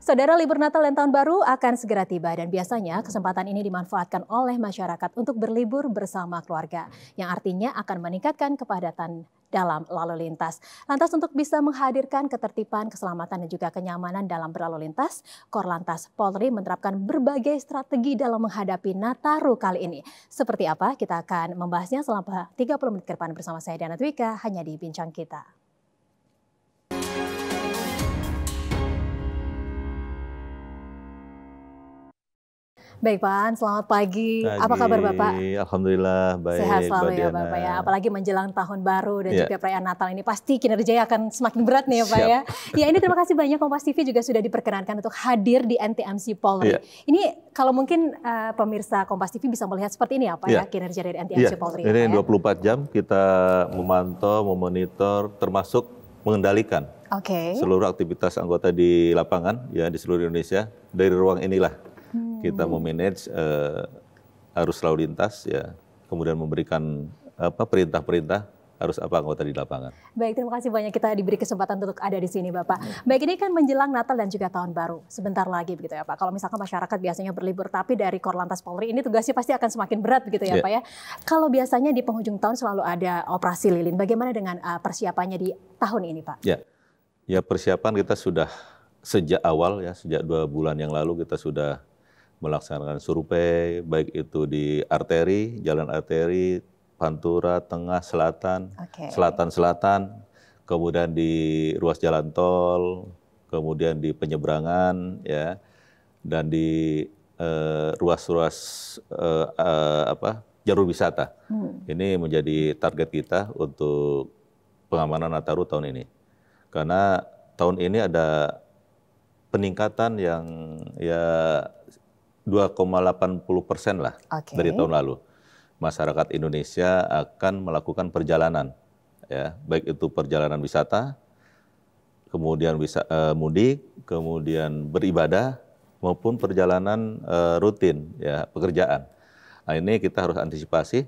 Saudara, libur Natal dan Tahun Baru akan segera tiba dan biasanya kesempatan ini dimanfaatkan oleh masyarakat untuk berlibur bersama keluarga, yang artinya akan meningkatkan kepadatan dalam lalu lintas. Lantas untuk bisa menghadirkan ketertiban, keselamatan dan juga kenyamanan dalam berlalu lintas, Korlantas Polri menerapkan berbagai strategi dalam menghadapi Nataru kali ini. Seperti apa? Kita akan membahasnya selama 30 menit ke depan bersama saya Diana Twika, hanya di Bincang Kita. Baik Pak, selamat pagi. Apa kabar Bapak? Alhamdulillah baik. Sehat selalu ya Bapak ya. Apalagi menjelang Tahun Baru dan juga perayaan Natal ini pasti kinerjanya akan semakin berat nih ya Pak ya. Ya ini terima kasih banyak Kompas TV juga sudah diperkenankan untuk hadir di NTMC Polri. Ini kalau mungkin pemirsa Kompas TV bisa melihat seperti ini ya Pak ya kinerja dari NTMC Polri. Ini 24 jam kita memantau, memonitor termasuk mengendalikan seluruh aktivitas anggota di lapangan ya di seluruh Indonesia. Dari ruang inilah kita memanage arus lalu lintas ya, kemudian memberikan perintah-perintah harus apa anggota di lapangan. Baik, terima kasih banyak kita diberi kesempatan untuk ada di sini Bapak. Baik, ini kan menjelang Natal dan juga Tahun Baru. Sebentar lagi begitu ya Pak. Kalau misalkan masyarakat biasanya berlibur, tapi dari Korlantas Polri ini tugasnya pasti akan semakin berat begitu ya Pak ya. Kalau biasanya di penghujung tahun selalu ada operasi lilin, bagaimana dengan persiapannya di tahun ini Pak? Ya persiapan kita sudah sejak awal ya, sejak 2 bulan yang lalu kita sudah melaksanakan survei, baik itu di arteri, jalan arteri, Pantura, Tengah, Selatan, Selatan-Selatan, kemudian di ruas jalan tol, kemudian di penyeberangan, ya, dan di ruas-ruas jalur wisata. Ini menjadi target kita untuk pengamanan Nataru tahun ini. Karena tahun ini ada peningkatan yang ya 2,80% lah dari tahun lalu. Masyarakat Indonesia akan melakukan perjalanan, ya, baik itu perjalanan wisata, kemudian mudik, kemudian beribadah, maupun perjalanan rutin, ya, pekerjaan. Nah, ini kita harus antisipasi.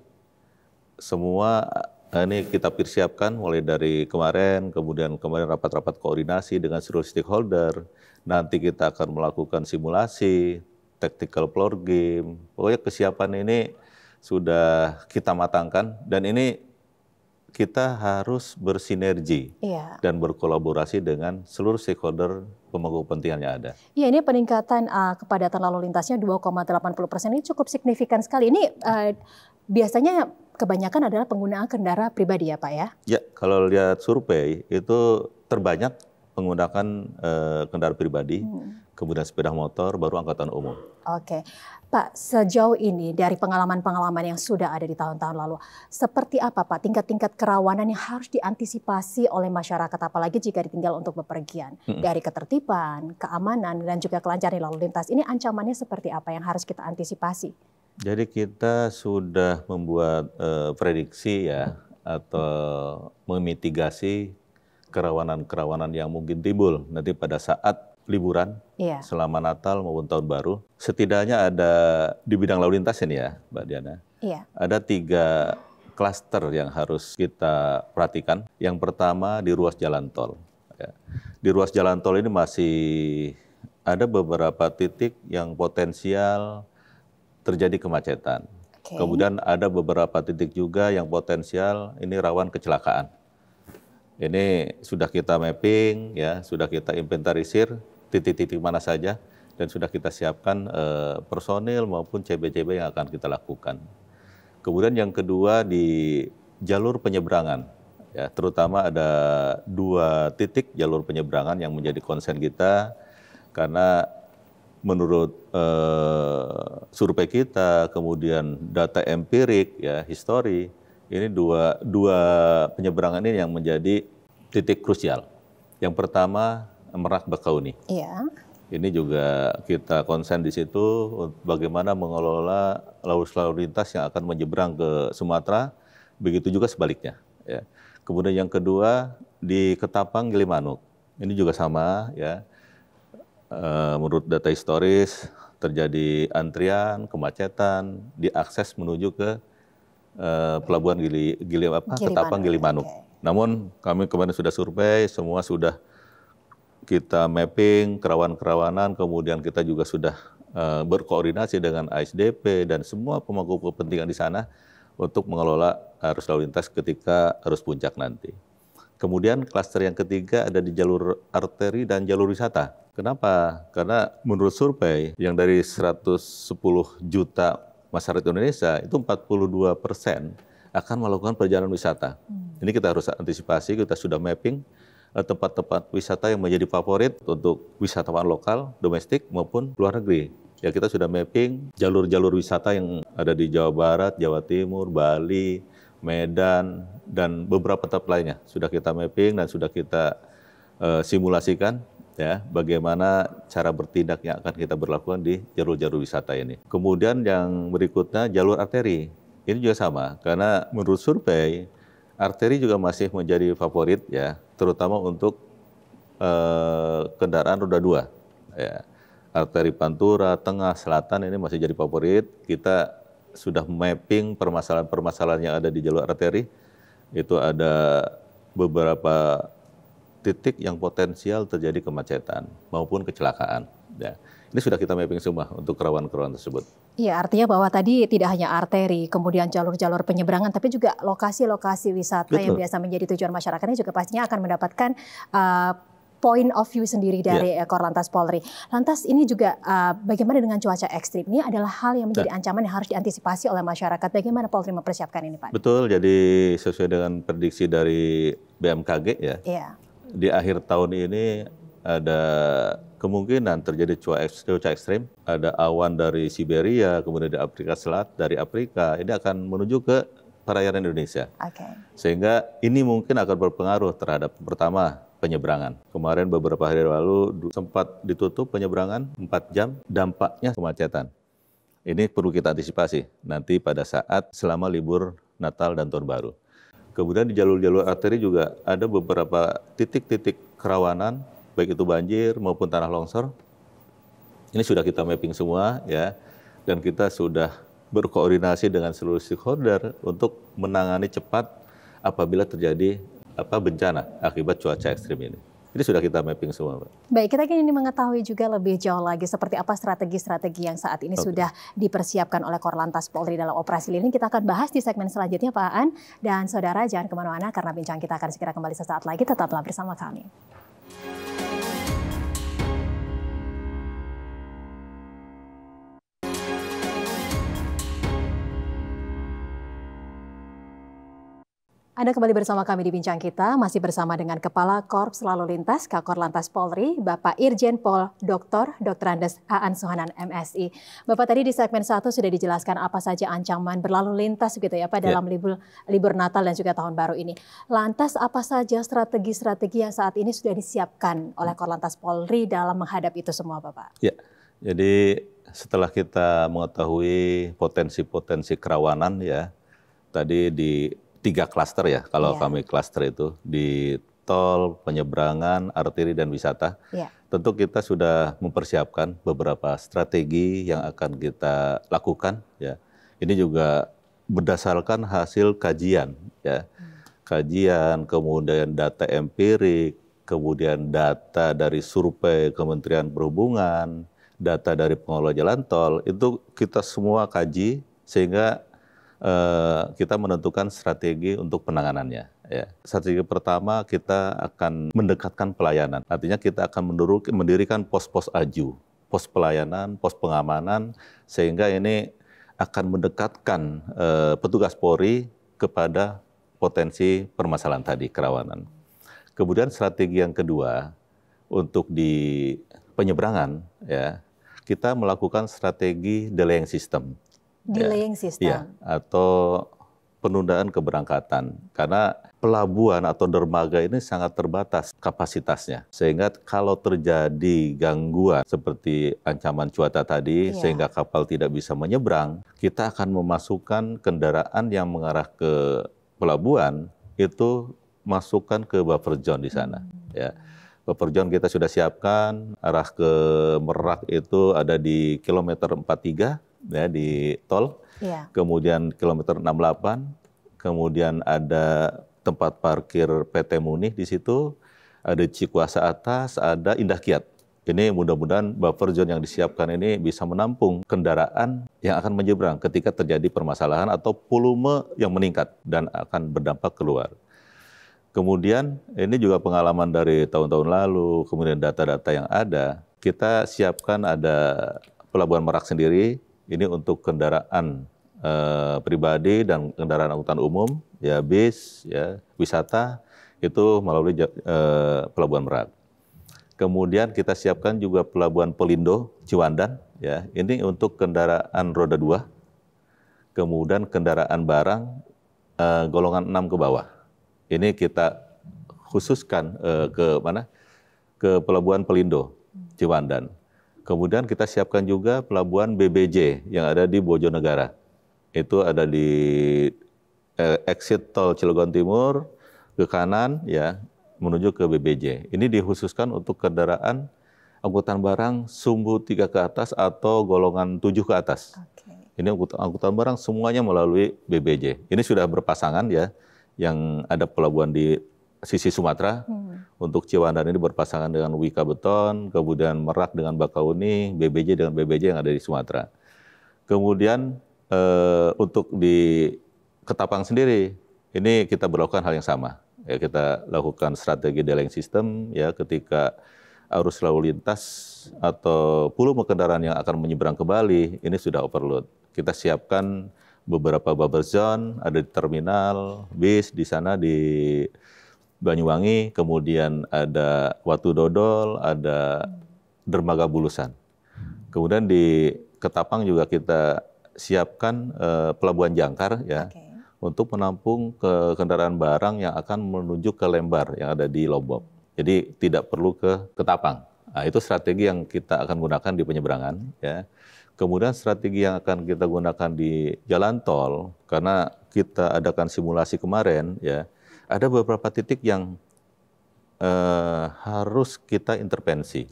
Semua ini kita persiapkan mulai dari kemarin rapat-rapat koordinasi dengan seluruh stakeholder. Nanti kita akan melakukan simulasi, tactical floor game, pokoknya kesiapan ini sudah kita matangkan dan ini kita harus bersinergi dan berkolaborasi dengan seluruh stakeholder pemangku kepentingan yang ada. Iya, ini peningkatan kepadatan lalu lintasnya 2,80% ini cukup signifikan sekali. Ini biasanya kebanyakan adalah penggunaan kendaraan pribadi ya Pak ya? Ya, kalau lihat survei itu terbanyak menggunakan kendaraan pribadi, kemudian sepeda motor, baru angkutan umum. Oke, Pak, sejauh ini dari pengalaman-pengalaman yang sudah ada di tahun-tahun lalu, seperti apa Pak tingkat-tingkat kerawanan yang harus diantisipasi oleh masyarakat, apalagi jika ditinggal untuk bepergian? Dari ketertiban, keamanan, dan juga kelancaran lalu lintas, ini ancamannya seperti apa yang harus kita antisipasi? Jadi kita sudah membuat prediksi ya, atau memitigasi kerawanan-kerawanan yang mungkin timbul nanti pada saat liburan selama Natal maupun Tahun Baru. Setidaknya ada di bidang lalu lintas ini ya Mbak Diana, ada 3 klaster yang harus kita perhatikan. Yang pertama di ruas jalan tol. Ya. Di ruas jalan tol ini masih ada beberapa titik yang potensial terjadi kemacetan. Kemudian ada beberapa titik juga yang potensial ini rawan kecelakaan. Ini sudah kita mapping, ya, sudah kita inventarisir titik-titik mana saja, dan sudah kita siapkan personil maupun CB-CB yang akan kita lakukan. Kemudian yang kedua di jalur penyeberangan, ya, terutama ada 2 titik jalur penyeberangan yang menjadi konsen kita, karena menurut survei kita, kemudian data empirik, ya, histori, ini dua penyeberangan ini yang menjadi titik krusial. Yang pertama Merak Bakauni. Ini juga kita konsen di situ bagaimana mengelola lalu lintas yang akan menyeberang ke Sumatera, begitu juga sebaliknya. Ya. Kemudian yang kedua di Ketapang Gilimanuk. Ini juga sama, ya. Menurut data historis terjadi antrian, kemacetan di akses menuju ke pelabuhan Ketapang Gilimanuk. Namun kami kemarin sudah survei, semua sudah kita mapping kerawanan-kerawanan, kemudian kita juga sudah berkoordinasi dengan ASDP dan semua pemangku kepentingan di sana untuk mengelola arus lalu lintas ketika arus puncak nanti. Kemudian klaster yang ketiga ada di jalur arteri dan jalur wisata. Kenapa? Karena menurut survei yang dari 110 juta masyarakat Indonesia itu 42% akan melakukan perjalanan wisata. Ini kita harus antisipasi, kita sudah mapping tempat-tempat wisata yang menjadi favorit untuk wisatawan lokal, domestik maupun luar negeri. Ya, kita sudah mapping jalur-jalur wisata yang ada di Jawa Barat, Jawa Timur, Bali, Medan, dan beberapa tempat lainnya. Sudah kita mapping dan sudah kita simulasikan ya bagaimana cara bertindak yang akan kita berlakukan di jalur-jalur wisata ini. Kemudian yang berikutnya jalur arteri. Ini juga sama, karena menurut survei, arteri juga masih menjadi favorit ya, terutama untuk kendaraan roda 2. Ya. Arteri Pantura, Tengah, Selatan ini masih jadi favorit. Kita sudah mapping permasalahan-permasalahan yang ada di jalur arteri. Itu ada beberapa titik yang potensial terjadi kemacetan maupun kecelakaan. Ya. Ini sudah kita mapping semua untuk kerawanan-kerawanan tersebut. Iya, artinya bahwa tadi tidak hanya arteri, kemudian jalur-jalur penyeberangan, tapi juga lokasi-lokasi wisata yang biasa menjadi tujuan masyarakatnya juga pastinya akan mendapatkan point of view sendiri dari Korlantas Polri. Lantas ini juga bagaimana dengan cuaca ekstrim? Ini adalah hal yang menjadi ancaman yang harus diantisipasi oleh masyarakat. Bagaimana Polri mempersiapkan ini, Pak? Betul, jadi sesuai dengan prediksi dari BMKG ya, di akhir tahun ini ada kemungkinan terjadi cuaca ekstrim. Ada awan dari Siberia, kemudian dari Afrika Selatan, dari Afrika, ini akan menuju ke perairan Indonesia. Sehingga ini mungkin akan berpengaruh terhadap pertama penyeberangan. Kemarin beberapa hari lalu sempat ditutup penyeberangan 4 jam, dampaknya kemacetan. Ini perlu kita antisipasi nanti pada saat selama libur Natal dan Tahun Baru. Kemudian di jalur-jalur arteri juga ada beberapa titik-titik kerawanan, baik itu banjir maupun tanah longsor. Ini sudah kita mapping semua ya, dan kita sudah berkoordinasi dengan seluruh stakeholder untuk menangani cepat apabila terjadi bencana akibat cuaca ekstrim ini. Ini sudah kita mapping semua, Pak. Baik, kita ingin mengetahui juga lebih jauh lagi seperti apa strategi-strategi yang saat ini sudah dipersiapkan oleh Korlantas Polri dalam operasi lilin. Kita akan bahas di segmen selanjutnya, Pak Aan. Dan saudara jangan kemana-mana karena bincang kita akan segera kembali sesaat lagi. Tetaplah bersama kami. Anda kembali bersama kami di Bincang Kita, masih bersama dengan Kepala Korps Lalu Lintas Kakor-Lantas Polri, Bapak Irjen Pol Dr. Andes Aan Suhanan MSI. Bapak tadi di segmen 1 sudah dijelaskan apa saja ancaman berlalu lintas gitu ya Pak dalam libur Natal dan juga Tahun Baru ini. Lantas apa saja strategi-strategi yang saat ini sudah disiapkan oleh Korlantas Polri dalam menghadapi itu semua Bapak? Ya, jadi setelah kita mengetahui potensi-potensi kerawanan ya, tadi di 3 klaster ya, kalau kami klaster itu di tol, penyeberangan, arteri dan wisata. Tentu kita sudah mempersiapkan beberapa strategi yang akan kita lakukan ya. Ini juga berdasarkan hasil kajian ya. Kajian, kemudian data empirik, kemudian data dari survei Kementerian Perhubungan, data dari pengelola jalan tol, itu kita semua kaji sehingga kita menentukan strategi untuk penanganannya. Ya. Strategi pertama kita akan mendekatkan pelayanan. Artinya kita akan mendirikan pos-pos aju, pos pelayanan, pos pengamanan, sehingga ini akan mendekatkan petugas Polri kepada potensi permasalahan tadi, kerawanan. Kemudian strategi yang kedua untuk di penyeberangan, ya kita melakukan strategi delaying system. Delaying system. Ya, atau penundaan keberangkatan. Karena pelabuhan atau dermaga ini sangat terbatas kapasitasnya. Sehingga kalau terjadi gangguan seperti ancaman cuaca tadi, sehingga kapal tidak bisa menyeberang, kita akan memasukkan kendaraan yang mengarah ke pelabuhan, itu masukkan ke buffer zone di sana. Ya. Buffer zone kita sudah siapkan, arah ke Merak itu ada di kilometer 43, ya di tol, kemudian kilometer 68, kemudian ada tempat parkir PT Munih di situ, ada Cikuasa Atas, ada Indah Kiat. Ini mudah-mudahan buffer zone yang disiapkan ini bisa menampung kendaraan yang akan menyeberang ketika terjadi permasalahan atau volume yang meningkat dan akan berdampak keluar. Kemudian ini juga pengalaman dari tahun-tahun lalu, kemudian data-data yang ada, kita siapkan ada Pelabuhan Merak sendiri, ini untuk kendaraan pribadi dan kendaraan angkutan umum, ya bis, ya wisata, itu melalui Pelabuhan Merak. Kemudian kita siapkan juga Pelabuhan Pelindo, Ciwandan, ya ini untuk kendaraan roda 2, kemudian kendaraan barang golongan 6 ke bawah. Ini kita khususkan ke mana? Ke Pelabuhan Pelindo, Ciwandan. Kemudian kita siapkan juga Pelabuhan BBJ yang ada di Bojonegara. Itu ada di exit tol Cilegon Timur ke kanan, ya menuju ke BBJ. Ini dikhususkan untuk kendaraan angkutan barang sumbu 3 ke atas atau golongan 7 ke atas. Ini angkutan barang semuanya melalui BBJ. Ini sudah berpasangan ya, yang ada pelabuhan di sisi Sumatera. Untuk Ciwandan ini berpasangan dengan Wika Beton, kemudian Merak dengan Bakauni, BBJ dengan BBJ yang ada di Sumatera. Kemudian untuk di Ketapang sendiri, ini kita berlakukan hal yang sama. Ya, kita lakukan strategi delaying system ya ketika arus lalu lintas atau volume kendaraan yang akan menyeberang ke Bali ini sudah overload. Kita siapkan beberapa buffer zone, ada di terminal bis di sana di Banyuwangi, kemudian ada Watu Dodol, ada Dermaga Bulusan. Kemudian di Ketapang juga kita siapkan Pelabuhan Jangkar ya. Untuk menampung kendaraan barang yang akan menuju ke Lembar yang ada di Lombok. Jadi tidak perlu ke Ketapang. Nah, itu strategi yang kita akan gunakan di penyeberangan. Ya. Kemudian strategi yang akan kita gunakan di jalan tol, karena kita adakan simulasi kemarin, ya, ada beberapa titik yang harus kita intervensi.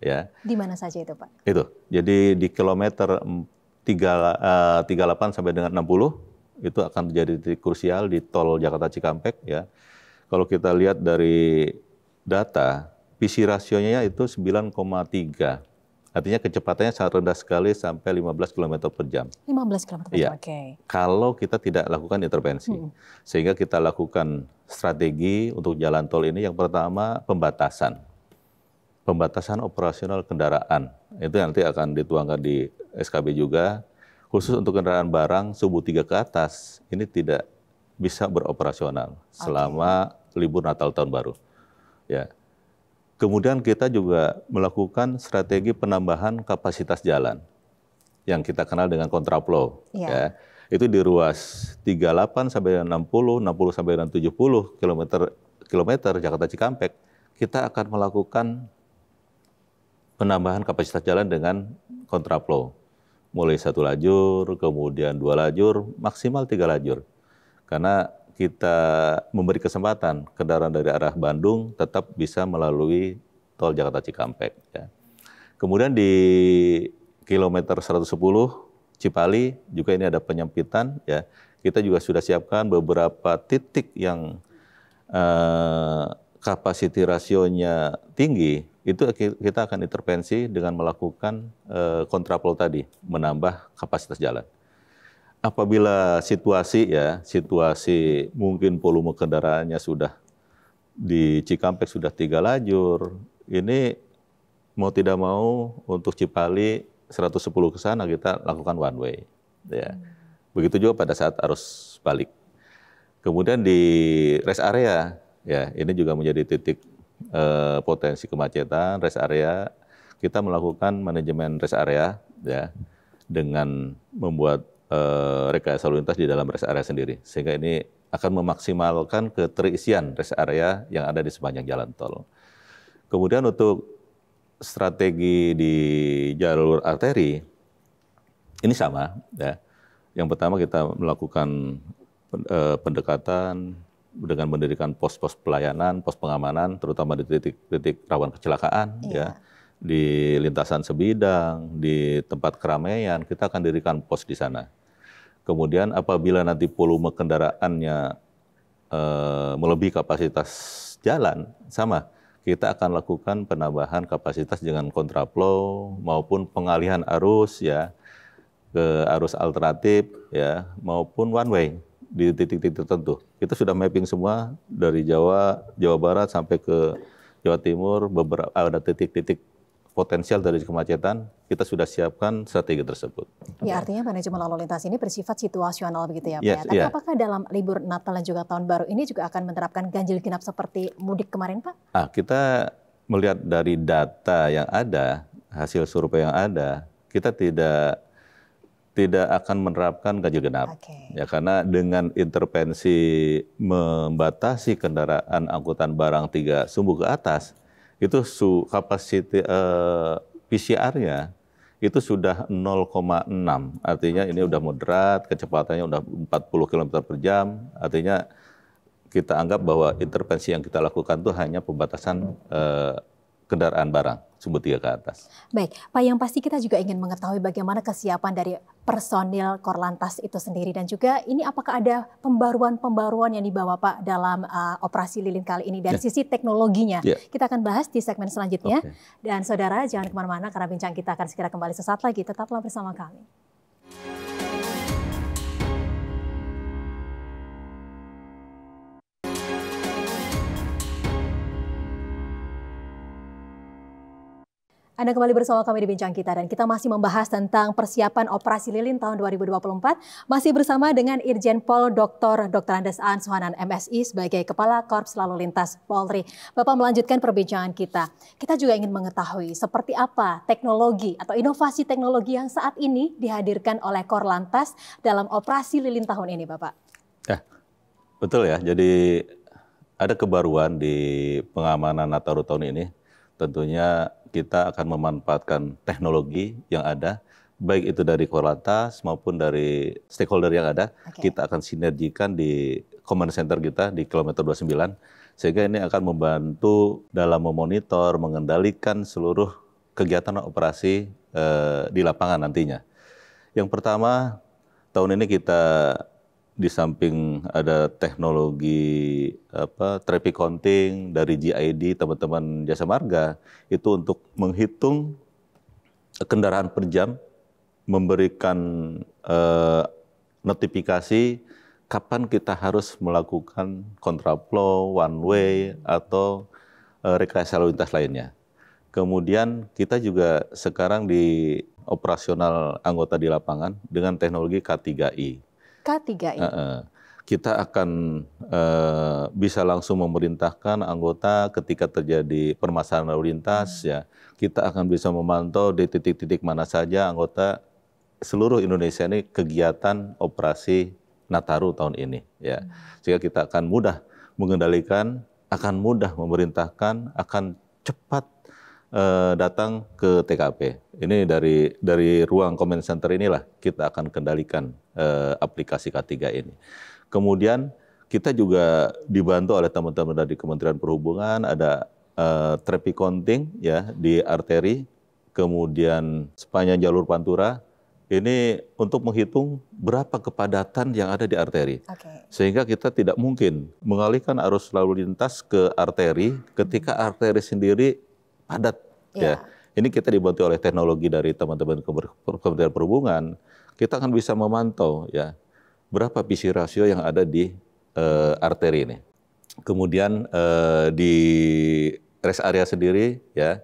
Ya. Di mana saja itu, Pak? Itu. Jadi di kilometer 38 sampai dengan 60, itu akan menjadi titik krusial di tol Jakarta Cikampek ya. Kalau kita lihat dari data, PC rasionya itu 9,3. Artinya kecepatannya sangat rendah sekali sampai 15 km per jam. 15 km per jam, Kalau kita tidak lakukan intervensi. Sehingga kita lakukan strategi untuk jalan tol ini yang pertama pembatasan. Pembatasan operasional kendaraan. Itu nanti akan dituangkan di SKB juga. Khusus untuk kendaraan barang sumbu 3 ke atas, ini tidak bisa beroperasional selama libur Natal Tahun Baru. Ya. Kemudian kita juga melakukan strategi penambahan kapasitas jalan yang kita kenal dengan kontraflow. Ya. Itu di ruas 38 sampai 60, 60 sampai 70 kilometer Jakarta Cikampek, kita akan melakukan penambahan kapasitas jalan dengan kontraflow. Mulai 1 lajur, kemudian 2 lajur, maksimal 3 lajur. Karena kita memberi kesempatan kendaraan dari arah Bandung tetap bisa melalui tol Jakarta Cikampek. Ya. Kemudian di kilometer 110 Cipali juga ini ada penyempitan. Ya. Kita juga sudah siapkan beberapa titik yang kapasiti rasionya tinggi. Itu kita akan intervensi dengan melakukan kontraflow tadi, menambah kapasitas jalan. Apabila situasi mungkin volume kendaraannya sudah di Cikampek sudah 3 lajur, ini mau tidak mau untuk Cipali 110 ke sana kita lakukan one way. Ya. Begitu juga pada saat arus balik. Kemudian di rest area, ya ini juga menjadi titik potensi kemacetan. Rest area kita melakukan manajemen rest area ya dengan membuat rekayasa lalu lintas di dalam rest area sendiri, sehingga ini akan memaksimalkan keterisian rest area yang ada di sepanjang jalan tol. Kemudian untuk strategi di jalur arteri ini sama ya. Yang pertama kita melakukan pendekatan dengan mendirikan pos-pos pelayanan, pos pengamanan, terutama di titik-titik rawan kecelakaan, ya, di lintasan sebidang, di tempat keramaian, kita akan dirikan pos di sana. Kemudian apabila nanti volume kendaraannya melebihi kapasitas jalan, sama, kita akan lakukan penambahan kapasitas dengan kontraflow maupun pengalihan arus ya ke arus alternatif ya maupun one way di titik-titik tertentu. Kita sudah mapping semua dari Jawa Barat sampai ke Jawa Timur, beberapa ada titik-titik potensial dari kemacetan, kita sudah siapkan strategi tersebut. Ya, artinya manajemen lalu lintas ini bersifat situasional begitu ya Pak Yes, ya. Tapi yeah. apakah dalam libur Natal dan juga Tahun Baru ini juga akan menerapkan ganjil genap seperti mudik kemarin Pak? Kita melihat dari data yang ada, hasil survei yang ada, kita tidak akan menerapkan ganjil genap. Ya, karena dengan intervensi membatasi kendaraan angkutan barang 3 sumbu ke atas, itu kapasiti PCR-nya itu sudah 0,6. Artinya ini udah moderat, kecepatannya udah 40 km per jam. Artinya kita anggap bahwa intervensi yang kita lakukan itu hanya pembatasan kendaraan barang sumbu 3 ke atas. Baik, Pak, yang pasti kita juga ingin mengetahui bagaimana kesiapan dari personil Korlantas itu sendiri dan juga ini apakah ada pembaruan yang dibawa Pak dalam operasi lilin kali ini dari sisi teknologinya. Kita akan bahas di segmen selanjutnya. Dan saudara jangan kemana-mana karena bincang kita akan segera kembali sesaat lagi. Tetaplah bersama kami. Anda kembali bersama kami di Bincang Kita dan kita masih membahas tentang persiapan operasi lilin tahun 2024. Masih bersama dengan Irjen Pol Dr. Andes Aan Suhanan MSI sebagai Kepala Korps Lalu Lintas Polri. Bapak melanjutkan perbincangan kita. Kita juga ingin mengetahui seperti apa teknologi atau inovasi teknologi yang saat ini dihadirkan oleh Korlantas dalam operasi lilin tahun ini, Bapak. Ya, betul ya. Jadi ada kebaruan di pengamanan Nataru tahun ini. Tentunya kita akan memanfaatkan teknologi yang ada, baik itu dari Korlantas maupun dari stakeholder yang ada. Kita akan sinergikan di command center kita di kilometer 29, sehingga ini akan membantu dalam memonitor, mengendalikan seluruh kegiatan operasi di lapangan nantinya. Yang pertama, tahun ini kita di samping ada teknologi traffic counting dari GID teman-teman jasa marga itu untuk menghitung kendaraan per jam, memberikan notifikasi kapan kita harus melakukan kontraflow, one way atau rekayasa lalu lintas lainnya. Kemudian kita juga sekarang di operasional anggota di lapangan dengan teknologi K3I. K3I. Kita akan bisa langsung memerintahkan anggota ketika terjadi permasalahan lalu lintas ya. Kita akan bisa memantau di titik-titik mana saja anggota seluruh Indonesia ini kegiatan operasi Nataru tahun ini ya. Sehingga kita akan mudah mengendalikan, akan mudah memerintahkan, akan cepat datang ke TKP. Ini dari ruang command center inilah kita akan kendalikan aplikasi K3 ini. Kemudian kita juga dibantu oleh teman-teman dari Kementerian Perhubungan, ada traffic counting ya di arteri, kemudian sepanjang jalur Pantura. Ini untuk menghitung berapa kepadatan yang ada di arteri. Sehingga kita tidak mungkin mengalihkan arus lalu lintas ke arteri ketika arteri sendiri padat. Ya. Ini kita dibantu oleh teknologi dari teman-teman Kementerian Perhubungan. Kita akan bisa memantau ya berapa PC rasio yang ada di arteri ini. Kemudian di rest area sendiri ya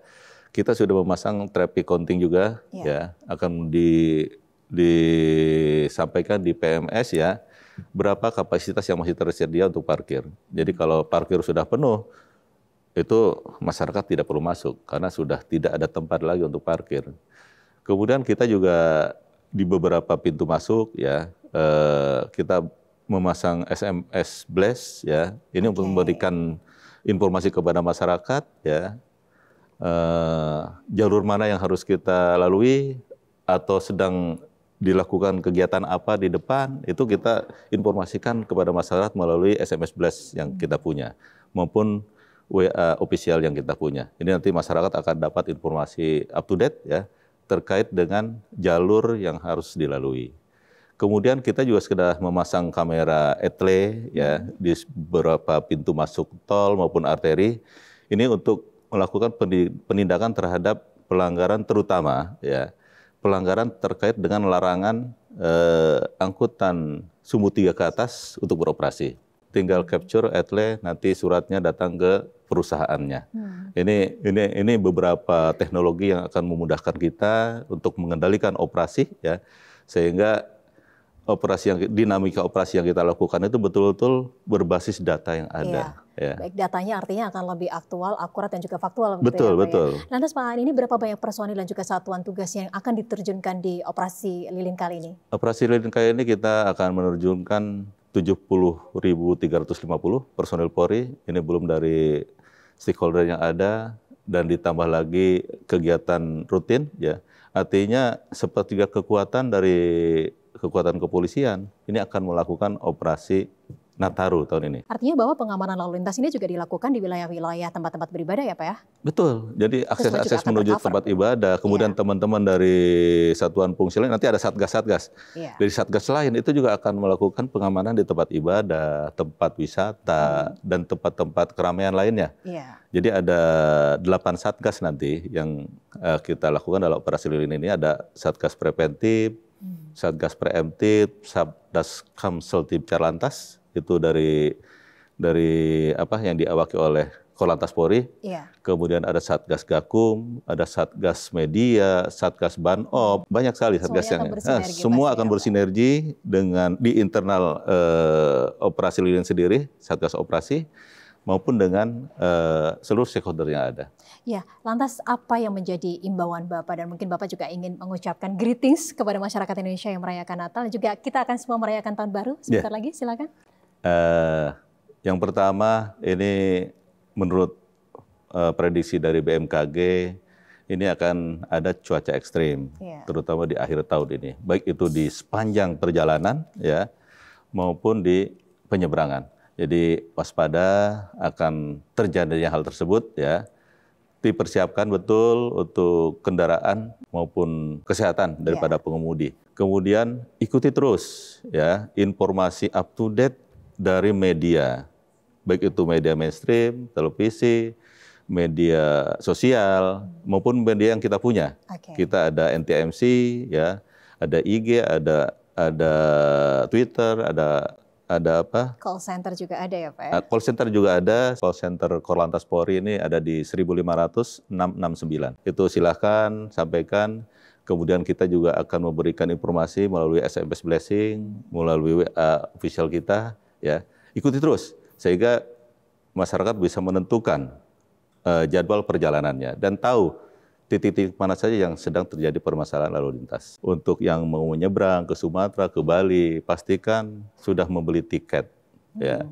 kita sudah memasang traffic counting juga ya akan disampaikan di PMS ya berapa kapasitas yang masih tersedia untuk parkir. Jadi kalau parkir sudah penuh itu masyarakat tidak perlu masuk karena sudah tidak ada tempat lagi untuk parkir. Kemudian kita juga di beberapa pintu masuk ya kita memasang SMS blast ya ini untuk memberikan informasi kepada masyarakat ya jalur mana yang harus kita lalui atau sedang dilakukan kegiatan apa di depan itu kita informasikan kepada masyarakat melalui SMS blast yang kita punya maupun WA official yang kita punya. Ini nanti masyarakat akan dapat informasi up to date ya terkait dengan jalur yang harus dilalui. Kemudian kita juga sudah memasang kamera etle ya di beberapa pintu masuk tol maupun arteri. Ini untuk melakukan penindakan terhadap pelanggaran terutama ya pelanggaran terkait dengan larangan angkutan sumbu 3 ke atas untuk beroperasi. Tinggal capture etle nanti suratnya datang ke perusahaannya. Ini beberapa teknologi yang akan memudahkan kita untuk mengendalikan operasi ya sehingga dinamika operasi yang kita lakukan itu betul-betul berbasis data yang ada. Iya. Baik, datanya artinya akan lebih aktual, akurat dan juga faktual. Betul, ya, betul. Ya. Lantas Pak, ini berapa banyak personil dan juga satuan tugas yang akan diterjunkan di operasi lilin kali ini? Operasi lilin kali ini kita akan menerjunkan 70.350 personil Polri. Ini belum dari stakeholder yang ada dan ditambah lagi kegiatan rutin ya. Artinya sepertiga kekuatan dari kekuatan kepolisian ini akan melakukan operasi Nataru tahun ini. Artinya bahwa pengamanan lalu lintas ini juga dilakukan di wilayah-wilayah tempat-tempat beribadah ya Pak ya? Betul, jadi akses menuju tempat ibadah, kemudian teman-teman dari satuan fungsi lain, nanti ada satgas-satgas. Dari satgas lain itu juga akan melakukan pengamanan di tempat ibadah, tempat wisata, dan tempat-tempat keramaian lainnya. Jadi ada 8 satgas nanti yang kita lakukan dalam operasi lilin ini, ada satgas preventif, satgas preemptif, satgas kamseltib Carlantas, itu dari yang diawaki oleh Korlantas Polri. Kemudian ada Satgas Gakum, ada Satgas Media, Satgas Banop, banyak sekali satgas yang semua akan bersinergi dengan di internal operasi lilin sendiri, Satgas Operasi maupun dengan seluruh stakeholder yang ada. Ya, lantas apa yang menjadi imbauan Bapak dan mungkin Bapak juga ingin mengucapkan greetings kepada masyarakat Indonesia yang merayakan Natal dan juga kita akan semua merayakan Tahun Baru sebentar lagi, silakan. Yang pertama ini menurut prediksi dari BMKG ini akan ada cuaca ekstrim, terutama di akhir tahun ini, baik itu di sepanjang perjalanan ya maupun di penyeberangan. Jadi waspada akan terjadinya hal tersebut ya. Dipersiapkan betul untuk kendaraan maupun kesehatan daripada pengemudi. Kemudian ikuti terus ya informasi up to date dari media, baik itu media mainstream, televisi, media sosial maupun media yang kita punya. Kita ada NTMC ya, ada IG, ada Twitter, ada apa? Call center juga ada ya Pak ya? Call center juga ada. Call center Korlantas Polri ini ada di 1.500-669. Itu silahkan sampaikan. Kemudian kita juga akan memberikan informasi melalui SMS Blessing, melalui WA official kita. Ya, ikuti terus sehingga masyarakat bisa menentukan jadwal perjalanannya dan tahu titik-titik mana saja yang sedang terjadi permasalahan lalu lintas. Untuk yang mau menyeberang ke Sumatera, ke Bali, pastikan sudah membeli tiket. Ya.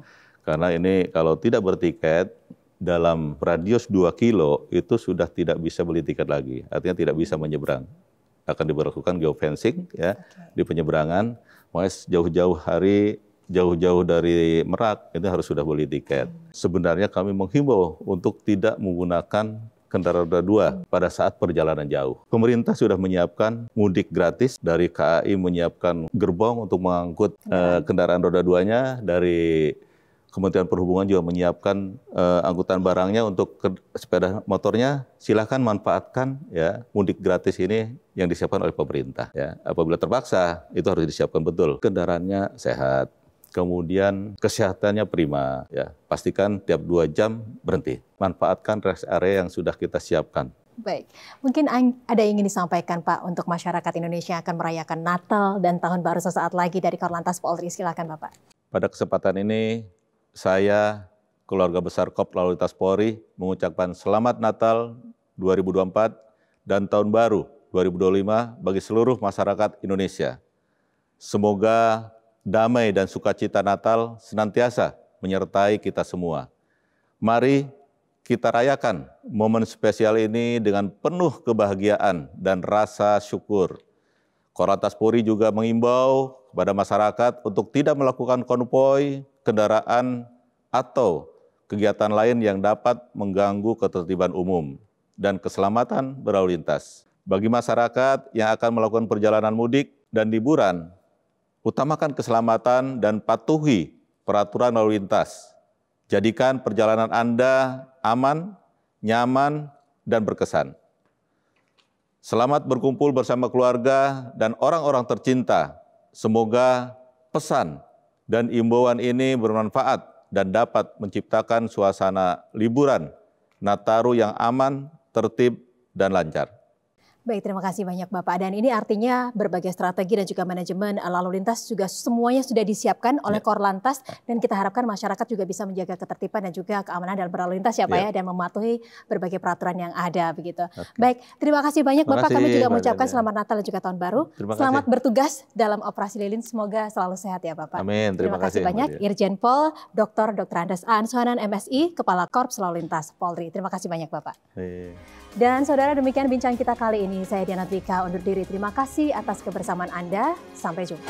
Karena ini kalau tidak bertiket, dalam radius 2 kilo itu sudah tidak bisa beli tiket lagi. Artinya tidak bisa menyeberang. Akan diberlakukan geofencing ya, di penyeberangan. Makanya jauh-jauh hari, jauh-jauh dari Merak, itu harus sudah beli tiket. Sebenarnya kami menghimbau untuk tidak menggunakan kendaraan roda 2 pada saat perjalanan jauh. Pemerintah sudah menyiapkan mudik gratis, dari KAI menyiapkan gerbong untuk mengangkut kendaraan roda 2-nya, dari Kementerian Perhubungan juga menyiapkan angkutan barangnya untuk sepeda motornya. Silahkan manfaatkan ya mudik gratis ini yang disiapkan oleh pemerintah. Ya. Apabila terpaksa itu harus disiapkan betul. Kendaraannya sehat. Kemudian kesehatannya prima, ya pastikan tiap 2 jam berhenti. Manfaatkan rest area yang sudah kita siapkan. Baik, mungkin ada yang ingin disampaikan Pak untuk masyarakat Indonesia yang akan merayakan Natal dan Tahun Baru sesaat lagi dari Korlantas Polri. Silakan Bapak. Pada kesempatan ini, saya, keluarga besar Kop Lalu Lintas Polri, mengucapkan Selamat Natal 2024 dan Tahun Baru 2025 bagi seluruh masyarakat Indonesia. Semoga damai dan sukacita Natal senantiasa menyertai kita semua. Mari kita rayakan momen spesial ini dengan penuh kebahagiaan dan rasa syukur. Korlantas Polri juga mengimbau kepada masyarakat untuk tidak melakukan konvoi, kendaraan, atau kegiatan lain yang dapat mengganggu ketertiban umum dan keselamatan berlalu lintas. Bagi masyarakat yang akan melakukan perjalanan mudik dan liburan, utamakan keselamatan dan patuhi peraturan lalu lintas. Jadikan perjalanan Anda aman, nyaman, dan berkesan. Selamat berkumpul bersama keluarga dan orang-orang tercinta. Semoga pesan dan imbauan ini bermanfaat dan dapat menciptakan suasana liburan Nataru yang aman, tertib, dan lancar. Baik, terima kasih banyak Bapak. Dan ini artinya berbagai strategi dan juga manajemen lalu lintas juga semuanya sudah disiapkan oleh Korlantas, dan kita harapkan masyarakat juga bisa menjaga ketertiban dan juga keamanan dalam berlalu lintas ya Pak ya, dan mematuhi berbagai peraturan yang ada begitu. Baik, terima kasih banyak Bapak. Kami juga mengucapkan selamat Natal dan juga Tahun Baru. Selamat bertugas dalam operasi lilin. Semoga selalu sehat ya Bapak. Amin. Terima kasih banyak Irjen Pol Dr. Andes Aan Suhanan MSI, Kepala Korps Lalu Lintas Polri. Terima kasih banyak Bapak. Dan saudara, demikian bincang kita kali ini. Saya Diana Twika undur diri. Terima kasih atas kebersamaan Anda. Sampai jumpa.